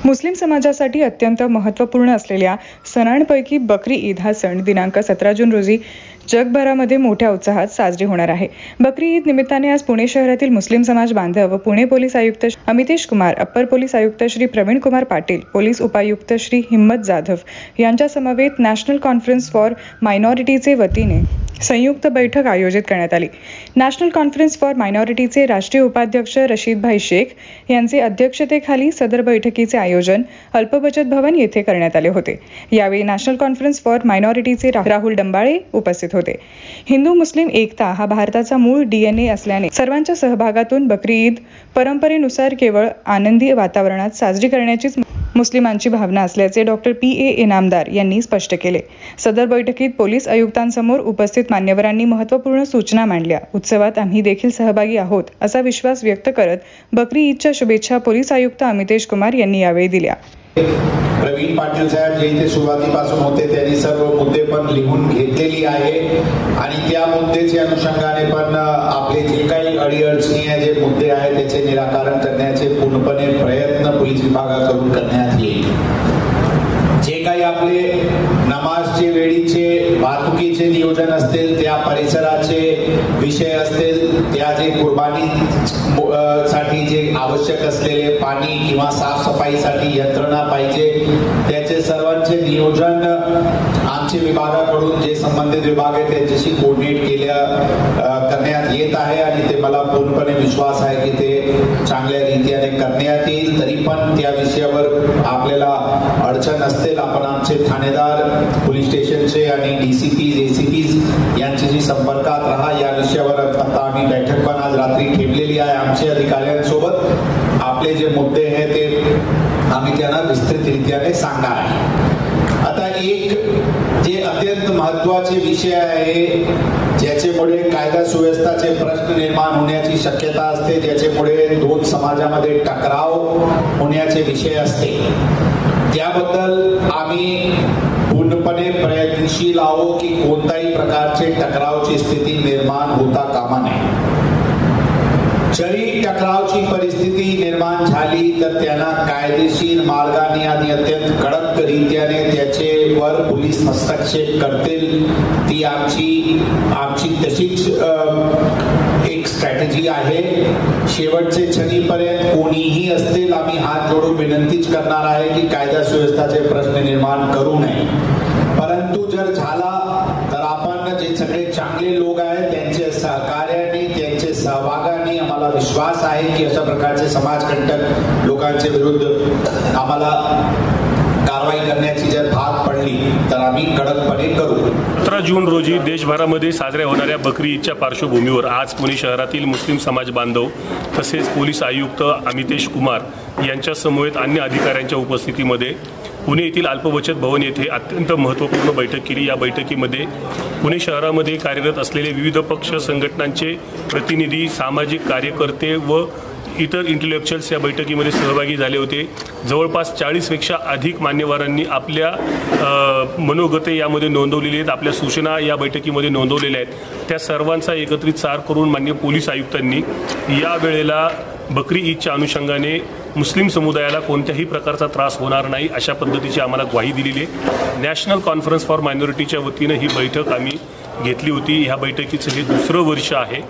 मुस्लिम समाजासाठी अत्यंत महत्त्वपूर्ण असलेल्या सणांपैकी बकरी ईद हा सण दिनांक 17 जून रोजी जगभरामध्ये मोठ्या उत्साहात साजरी होणार आहे। बकरी ईद निमित्ताने आज पुणे शहरातील मुस्लिम समाज बांधव व पुणे पोलीस आयुक्त अमितेश कुमार, अप्पर पोलीस आयुक्त श्री प्रवीण कुमार पाटील, पोलीस उपायुक्त श्री हिम्मत जाधव यांच्या समवेत नॅशनल कॉन्फरन्स फॉर मायनॉरिटीचे वतीने संयुक्त बैठक आयोजित करण्यात आली। नॅशनल कॉन्फरन्स फॉर मायनॉरिटीचे राष्ट्रीय उपाध्यक्ष रशीद भाई शेख यांचे अध्यक्षतेखाली सदर बैठकीचे आयोजन अल्पबचत भवन येथे करण्यात आले होते। यावेळी नॅशनल कॉन्फरन्स फॉर मायनॉरिटीचे राहुल डंबाळे उपस्थित होते। हिंदू मुस्लिम एकता हा भारताचा मूळ DNA असल्याने सर्वांच्या सहभागातून बकरी ईद परंपरेनुसार केवळ आनंदी वातावरणात साजरी करण्याचीच मुस्लिमांची भावना असल्याचे डॉक्टर PA इनामदार यांनी स्पष्ट केले। सदर बैठकीत पोलीस आयुक्तांसमोर उपस्थित मान्यवरांनी महत्त्वपूर्ण सूचना मांडल्या। उत्सवात आम्ही देखील सहभागी आहोत असा विश्वास व्यक्त करत बकरी ईदच्या शुभेच्छा पोलीस आयुक्त अमितेश कुमार यांनी यावेळी दिल्या। प्रवीण पाटील साहेब जे इथे सुरुवातीपासून होते त्यांनी सर्व मुद्दे पण लिहून घेतलेली आहे आणि त्या मुद्द्याच्या अनुषंगाने पण आपले जे काही अडीअडचणी आहे जे मुद्दे आहेत त्याचे निराकरण करण्याचे पूर्णपणे प्रयत्न पोलीस विभागाकडून करण्यात येईल। जे काही आपले नमाजचे वेळीचे वाहतुकीचे नियोजन असतील, त्या परिसराचे विषय असतील, त्या जे कुर्बानी साठी जे आवश्यक असलेले पाणी किंवा साफसफाईसाठी यंत्रणा पाहिजे त्याचे सर्वांचे नियोजन आमच्या विभागाकडून जे संबंधित विभाग आहे त्यांच्याशी कोऑर्डिनेट करण्यात येत आहे आणि ते मला पूर्णपणे विश्वास आहे की ते चांगल्या रीतीने करण्यात येईल। तरी पण त्या विषयावर आपल्याला अडचण असतील आपण आमचे ठाणेदार पोलीस स्टेशनचे आणि DCPs ACPs यांच्याशी संपर्कात राहा। या विषयावर आता आम्ही बैठक पण आज रात्री ठेवलेली आहे आमच्या अधिकाऱ्यांसोबत। आपले जे मुद्दे आहेत ते आम्ही त्यांना विस्तृतरित्याने सांगणार आहे। आता एक जे अत्यंत महत्त्वाचे विषय आहे ज्याच्यामुळे कायदा सुव्यवस्थेचे प्रश्न निर्माण होण्याची शक्यता असते, ज्याच्यामुळे दोन समाजामध्ये टकराव होण्याचे विषय असते, त्याबद्दल आम्ही पूर्णपणे प्रयत्नशील आहोत की कोणत्याही प्रकारचे टकरावची स्थिती निर्माण होता कामा नये। जरी टकरावची परिस्थिती निर्माण झाली तर त्यांना कायदेशीर मार्गाने आणि अत्यंत कडक रीत्याने त्याच्यावर पोलीस हस्तक्षेप करतील, ती आमची तशीच एक स्ट्रॅटेजी आहे। शेवटचे क्षणीपर्यंत कोणीही असतील आम्ही हात जोडून विनंतीच करणार आहे की कायदा सुव्यवस्थेचे प्रश्न निर्माण करू नये। परंतु जर झाला तर आपण जे सगळे चांगले लोक आहेत त्यांचे सहकार्याने त्यांचे सहभागाने आम्हाला विश्वास आहे की अशा प्रकारचे समाजकंटक लोकांच्या विरुद्ध आम्हाला कारवाई करण्याची जर भाग पडली तर आम्ही कडकपणे करू। 17 जून रोजी देशभरामध्ये साजऱ्या होणाऱ्या बकरी ईदच्या पार्श्वभूमीवर आज पुणे शहरातील मुस्लिम समाज बांधव तसेच पोलीस आयुक्त अमितेश कुमार यांच्या समवेत अन्य अधिकाऱ्यांच्या उपस्थितीमध्ये पुणे येथील अल्पबचत भवन येथे अत्यंत महत्त्वपूर्ण बैठक केली। या बैठकीमध्ये पुणे शहरामध्ये कार्यरत असलेले विविध पक्ष संघटनांचे प्रतिनिधी, सामाजिक कार्यकर्ते व इतर इंटेलेक्च्युअल्स या बैठकीमध्ये सहभागी झाले होते। जवळपास 40 पेक्षा अधिक मान्यवरांनी आपल्या मनोगते यामध्ये नोंदवलेली आहेत, आपल्या सूचना या बैठकीमध्ये नोंदवलेल्या आहेत। त्या सर्वांचा एकत्रित सार करून माननीय पोलीस आयुक्तांनी या वेळेला बकरी ईदच्या अनुषंगाने मुस्लिम समुदायाला कोणत्याही प्रकारचा त्रास होणार नाही अशा पद्धतीची आम्हाला ग्वाही दिलेली आहे। नॅशनल कॉन्फरन्स फॉर मायनॉरिटीच्या वतीनं ही बैठक आम्ही घेतली होती। ह्या बैठकीचं हे दुसरं वर्ष आहे।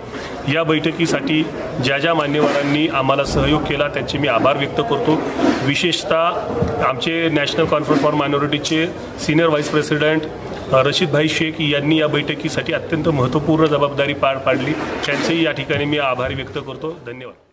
या बैठकीसाठी ज्या मान्यवरांनी आम्हाला सहयोग केला त्यांचे मी आभार व्यक्त करतो। विशेषतः आमचे नॅशनल कॉन्फरन्स फॉर मायनॉरिटीचे senior vice president Rashid Bhai Shaikh यांनी या बैठकीसाठी अत्यंत महत्त्वपूर्ण जबाबदारी पार पाडली, त्यांचेही या ठिकाणी मी आभार व्यक्त करतो। धन्यवाद।